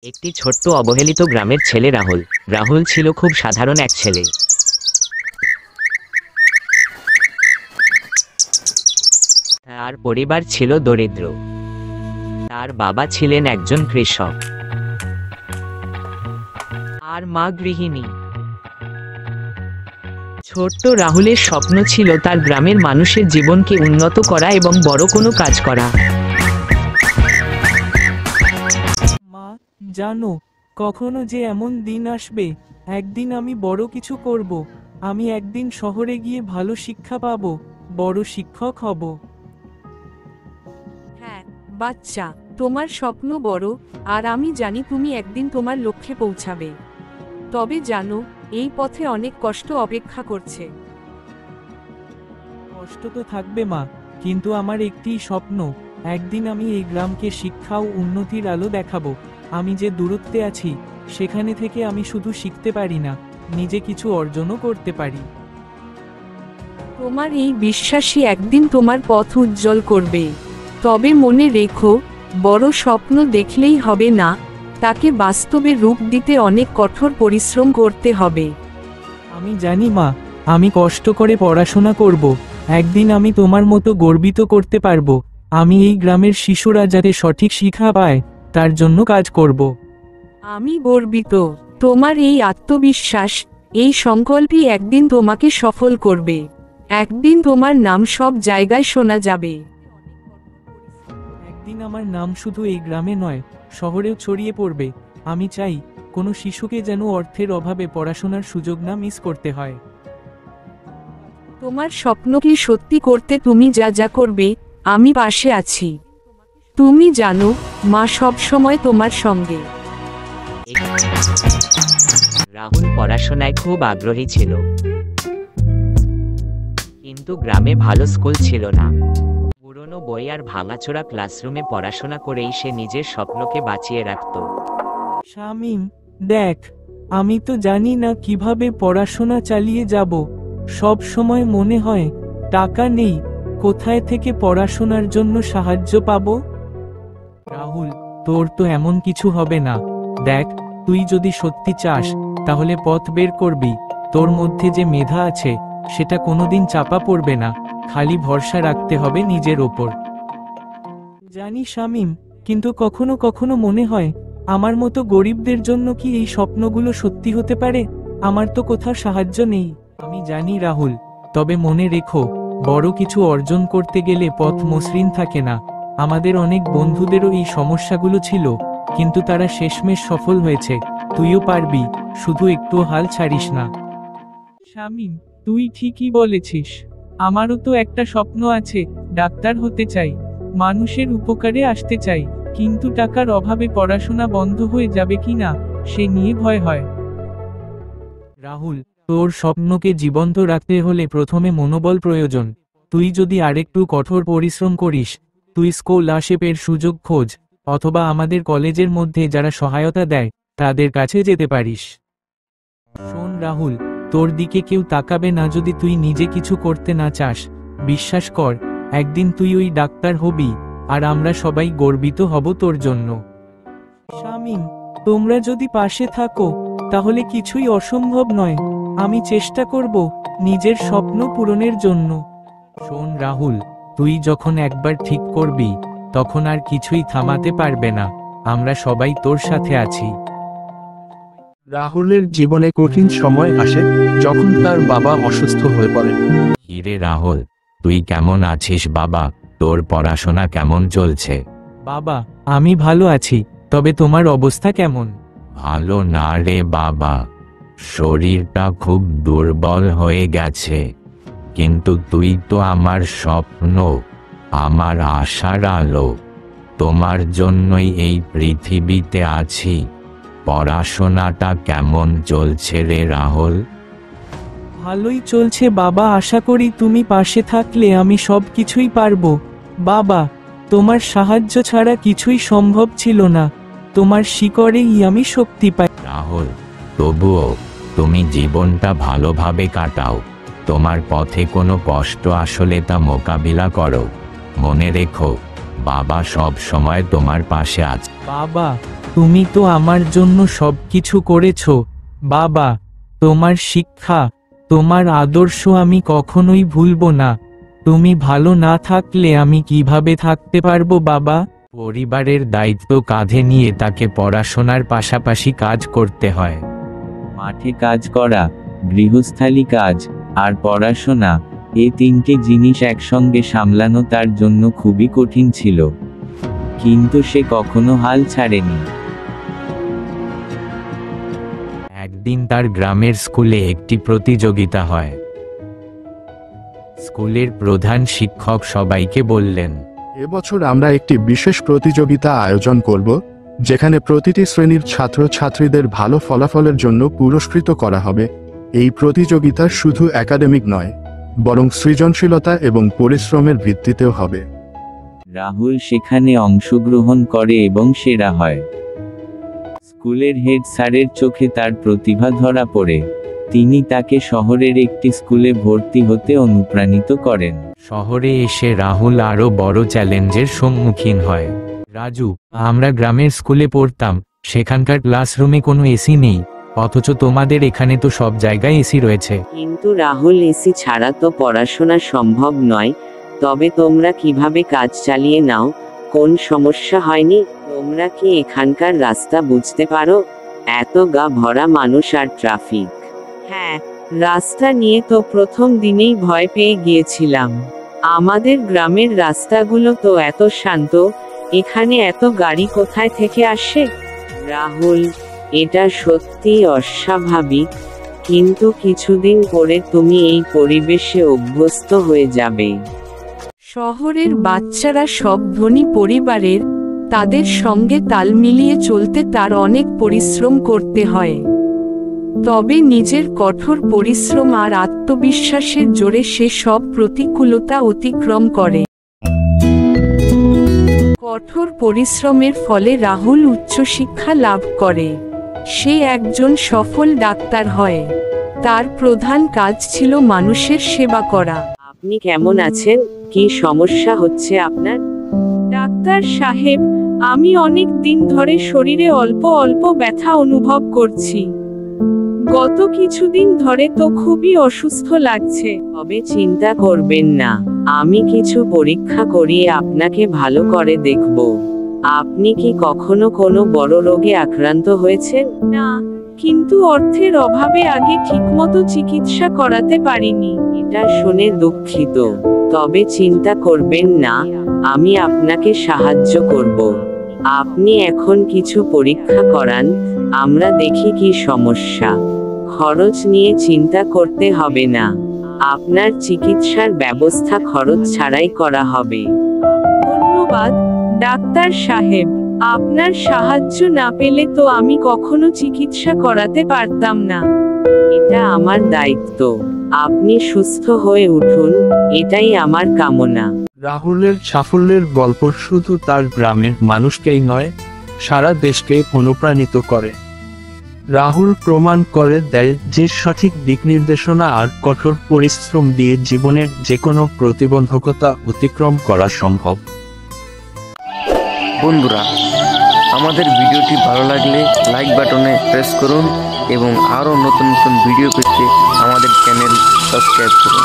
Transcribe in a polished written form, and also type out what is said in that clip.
একটি ছোট্ট অবহেলিত গ্রামের ছেলে রাহুল। রাহুল ছিল খুব সাধারণ এক ছেলে। তার পরিবার ছিল দরিদ্র। তার বাবা ছিলেন একজন কৃষক আর মা গৃহিণী। ছোট্ট রাহুলের স্বপ্ন ছিল তার গ্রামের মানুষের জীবনকে উন্নত করা এবং বড় কোনো কাজ করা। মা, জানো, কখনো যে এমন দিন আসবে, একদিন আমি বড় কিছু করব। আমি একদিন শহরে গিয়ে ভালো শিক্ষা পাবো, বড় শিক্ষক হব। হ্যাঁ বাচ্চা, তোমার স্বপ্ন বড়, আর আমি জানি তুমি একদিন তোমার লক্ষ্যে পৌঁছাবে। তবে জানো, এই পথে অনেক কষ্ট অপেক্ষা করছে। কষ্ট তো থাকবে মা, কিন্তু আমার একটিই স্বপ্ন, একদিন আমি এই গ্রামকে শিক্ষা ও উন্নতির আলো দেখাবো। আমি যে দূরত্বে আছি, সেখানে থেকে আমি শুধু শিখতে পারি না, নিজে কিছু অর্জনও করতে পারি। তোমার এই বিশ্বাসই একদিন তোমার পথ উজ্জ্বল করবে। তবে মনে রেখো, বড় স্বপ্ন দেখলেই হবে না, তাকে বাস্তবে রূপ দিতে অনেক কঠোর পরিশ্রম করতে হবে। আমি জানি মা, আমি কষ্ট করে পড়াশোনা করব, একদিন আমি তোমার মতো গর্বিত করতে পারবো। আমি এই গ্রামের শিশুরা যাতে সঠিক শিক্ষা পায়, তার জন্য কাজ করব। আমি গর্বিত। তোমার এই আত্মবিশ্বাস, এই সংকল্পই একদিন তোমাকে সফল করবে। একদিন তোমার নাম সব জায়গায় শোনা যাবে। একদিন আমার নাম শুধু এই গ্রামে নয়, শহরেও ছড়িয়ে পড়বে। আমি চাই কোনো শিশুকে যেন অর্থের অভাবে পড়াশোনার সুযোগ না মিস করতে হয়। তোমার স্বপ্নকে সত্যি করতে তুমি যা যা করবে, আমি পাশে আছি। তুমি জানো, মা সব সময় তোমার সঙ্গে। রাহুল পড়াশোনায় খুব আগ্রহী ছিল, কিন্তু গ্রামে ভালো স্কুল ছিল না। পুরনো বই আর ভাঙাচোরা ক্লাসরুমে পড়াশোনা করেই সে নিজের স্বপ্নকে বাঁচিয়ে রাখত। শামিম, দেখ, আমি তো জানি না কিভাবে পড়াশোনা চালিয়ে যাব। সব সময় মনে হয় টাকা নেই, কোথায় থেকে পড়াশোনার জন্য সাহায্য পাবো। রাহুল, তোর তো এমন কিছু হবে না। দেখ, তুই যদি সত্যি চাস, তাহলে পথ বের করবি। তোর মধ্যে যে মেধা আছে, সেটা কোনোদিন চাপা পড়বে না, খালি ভরসা রাখতে হবে নিজের ওপর। জানি শামিম, কিন্তু কখনো কখনো মনে হয়, আমার মতো গরিবদের জন্য কি এই স্বপ্নগুলো সত্যি হতে পারে? আমার তো কোথাও সাহায্য নেই। আমি জানি রাহুল, তবে মনে রেখো, বড় কিছু অর্জন করতে গেলে পথ মসৃণ থাকে না। আমাদের অনেক বন্ধুদেরও এই সমস্যাগুলো ছিল, কিন্তু তারা শেষমেশ সফল হয়েছে। তুইও পারবি, শুধু একটুও হাল ছাড়িস না। শামিম, তুই ঠিকই বলেছিস। আমারও তো একটা স্বপ্ন আছে, ডাক্তার হতে চাই, মানুষের উপকারে আসতে চাই, কিন্তু টাকার অভাবে পড়াশোনা বন্ধ হয়ে যাবে কিনা, সে নিয়ে ভয় হয়। রাহুল, তোর স্বপ্নকে জীবন্ত রাখতে হলে প্রথমে মনোবল প্রয়োজন। তুই যদি আরেকটু কঠোর পরিশ্রম করিস, তুই স্কলারশিপের সুযোগ খোঁজ, অথবা আমাদের কলেজের মধ্যে যারা সহায়তা দেয়, তাদের কাছে যেতে পারিস। শোন রাহুল, তোর দিকে কেউ তাকাবে না যদি তুই নিজে কিছু করতে না চাস। বিশ্বাস কর, একদিন তুই ওই ডাক্তার হবি, আর আমরা সবাই গর্বিত হব তোর জন্য। শামিম, তোমরা যদি পাশে থাকো, তাহলে কিছুই অসম্ভব নয়। আমি চেষ্টা করব নিজের স্বপ্ন পূরণের জন্য। শোন রাহুল, তুই যখন একবার ঠিক করবি, তখন আর কিছুই থামাতে পারবে না। আমরা সবাই তোর সাথে আছি। রাহুলের জীবনে কঠিন সময় আসে, যখন তার বাবা অসুস্থ হয়ে পড়েন। হিরে রাহুল, তুই কেমন আছিস বাবা? তোর পড়াশোনা কেমন চলছে? বাবা, আমি ভালো আছি, তবে তোমার অবস্থা কেমন? ভালো না রে বাবা, শরীরটা খুব দুর্বল হয়ে গেছে। কিন্তু তুই তো আমার স্বপ্ন, আমার আশার আলো। তোমার জন্যই এই পৃথিবীতে আছি। পড়াশোনাটা কেমন চলছে রে রাহুল? ভালোই চলছে বাবা, আশা করি তুমি পাশে থাকলে আমি সব কিছুই পারবো। বাবা, তোমার সাহায্য ছাড়া কিছুই সম্ভব ছিল না, তোমার শিকড়েই আমি শক্তি পাই। রাহুল, তবুও তুমি জীবনটা ভালোভাবে কাটাও। তোমার পথে কোনো কষ্ট আসলে তা মোকাবিলা করো। মনে রেখো, বাবা সব সময় তোমার পাশে আছে। বাবা, তুমি তো আমার জন্য সবকিছু করেছো বাবা। তোমার শিক্ষা, তোমার আদর্শ আমি কখনোই ভুলবো না। তুমি ভালো না থাকলে আমি কিভাবে থাকতে পারবো বাবা? পরিবারের দায়িত্ব কাঁধে নিয়ে তাকে পড়াশোনার পাশাপাশি কাজ করতে হয়। মাঠে কাজ করা, গৃহস্থালী কাজ আর পড়াশোনা, এই তিনটি জিনিস একসঙ্গে সামলানো তার জন্য খুবই কঠিন ছিল, কিন্তু সে কখনো হাল ছাড়েনি। একদিন তার গ্রামের স্কুলে একটি প্রতিযোগিতা হয়। স্কুলের প্রধান শিক্ষক সবাইকে বললেন, এবছর আমরা একটি বিশেষ প্রতিযোগিতা আয়োজন করব, যেখানে প্রতিটি শ্রেণীর ছাত্রছাত্রীদের ভালো ফলাফলের জন্য পুরস্কৃত করা হবে। এই প্রতিযোগিতা শুধু একাডেমিক নয়, বরং সৃজনশীলতা এবং পরিশ্রমের ভিত্তিতেও হবে। রাহুল সেখানে অংশগ্রহণ করে এবং সেরা হয়। স্কুলের হেড স্যারের চোখে তার প্রতিভা ধরা পড়ে। তিনি তাকে শহরের একটি স্কুলে ভর্তি হতে অনুপ্রাণিত করেন। শহরে এসে রাহুল আরও বড় চ্যালেঞ্জের সম্মুখীন হয়। রাজু, আমরা গ্রামের স্কুলে পড়তাম, সেখানকার ক্লাসরুমে কোনো এসি নেই, অথচ তোমাদের এখানে তো সব জায়গায় এসি রয়েছে। কিন্তু রাহুল, এসি ছাড়া তো পড়াশোনা সম্ভব নয়। তবে তোমরা কিভাবে কাজ চালিয়ে নাও? কোন সমস্যা হয়নি? তোমরা কি এখানকার রাস্তা বুঝতে পারো? এত গা ভরা মানুষ আর ট্রাফিক। হ্যাঁ, রাস্তা নিয়ে তো প্রথম দিনেই ভয় পেয়ে গিয়েছিলাম। আমাদের গ্রামের রাস্তাগুলো তো এত শান্ত, এখানে এত গাড়ি কোথায় থেকে আসে? রাহুল, এটা সত্যি অস্বাভাবিক, কিন্তু কিছুদিন পরে তুমি এই পরিবেশে অভ্যস্ত হয়ে যাবে। শহরের বাচ্চারা সব ধনী পরিবারের, তাদের সঙ্গে তাল মিলিয়ে চলতে তার অনেক পরিশ্রম করতে হয়। তবে নিজের কঠোর পরিশ্রম আর আত্মবিশ্বাসের জোরে সে সব প্রতিকূলতা অতিক্রম করে। কঠোর পরিশ্রমের ফলে রাহুল উচ্চশিক্ষা লাভ করে। সে একজন সফল ডাক্তার হয়। তার প্রধান কাজ ছিল মানুষের সেবা করা। আপনি কেমন আছেন? কি সমস্যা হচ্ছে আপনার? ডাক্তার সাহেব, আমি অনেক দিন ধরে শরীরে অল্প অল্প ব্যথা অনুভব করছি। গত কিছুদিন ধরে তো খুবই অসুস্থ লাগছে। তবে চিন্তা করবেন না, আমি কিছু পরীক্ষা করিয়ে আপনাকে ভালো করে দেখব। আপনি কি কখনো কোনো বড় রোগে আক্রান্ত হয়েছেন? না, কিন্তু অর্থের অভাবে আগে ঠিকমতো চিকিৎসা করাতে পারিনি। এটা শুনে দুঃখিত, তবে চিন্তা করবেন না, আমি আপনাকে সাহায্য করব। আপনি এখন কিছু পরীক্ষা করান, আমরা দেখি কি সমস্যা। খরচ নিয়ে চিন্তা করতে হবে না, আপনার চিকিৎসার ব্যবস্থা খরচ ছাড়াই করা হবে। ধন্যবাদ ডাক্তার সাহেব, আপনার সাহায্য না পেলে তো আমি কখনো চিকিৎসা করাতে পারতাম না। এটা আমার দায়িত্ব। আপনি সুস্থ হয়ে উঠুন, এটাই আমার কামনা। রাহুলের সাফল্যের গল্প শুধু তার গ্রামের মানুষকেই নয়, সারা দেশকে অনুপ্রাণিত করে। রাহুল প্রমাণ করে দেয় যে সঠিক দিক নির্দেশনা আর কঠোর পরিশ্রম দিয়ে জীবনের যে কোনো প্রতিবন্ধকতা অতিক্রম করা সম্ভব। বন্ধুরা, আমাদের ভিডিওটি ভালো লাগলে লাইক বাটনে প্রেস করুন এবং আরও নতুন নতুন ভিডিও পেতে আমাদের চ্যানেল সাবস্ক্রাইব করুন।